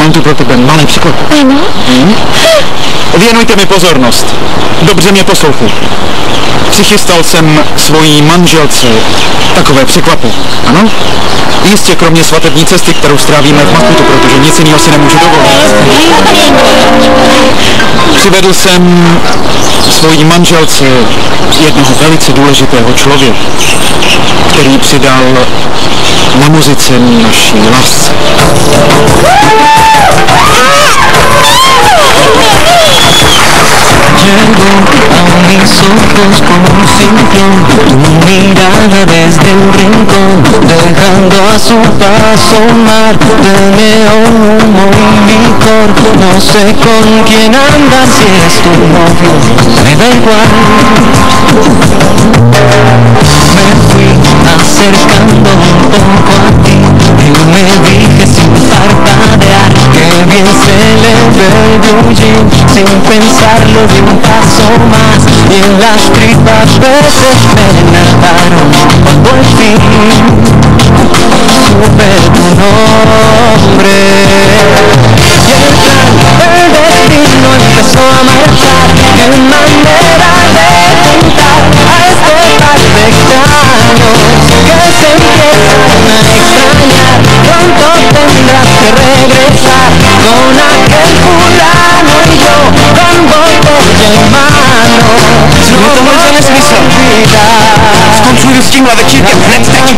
Mám tu pro tebe malý překlep. Ano? Věnujte mi pozornost. Dobře mě poslouchej. Přichystal jsem svojí manželce takové překvapení, ano? Jistě kromě svatební cesty, kterou strávíme v Makutu, protože nic jiného si nemůžu dovolit. Přivedl jsem svojí manželce jednoho velice důležitého člověka, který přidal na muzice naší lásce. Llegó a mis ojos como un ciclón, tu mirada desde el rincón, dejando a su paso un mar de neón, humo y licor. No sé con quién andas, si es tu novio, me da igual. Me fui acercando un poco a ti y me dije sin parpadear que bien se le ve el blue jean. Sin pensarlo di un paso más y en las tripas veces me nadaron cuando al fin supe tu nombre. Y el plan del destino empezó a marchar, qué manera de juntar a este par de extraños que se empiezan a extrañar. Pronto tendrás que regresar con aquel fulano y yo con botella en mano. No to může nesmysl. Skončuji s tímhle večírkem hned teď.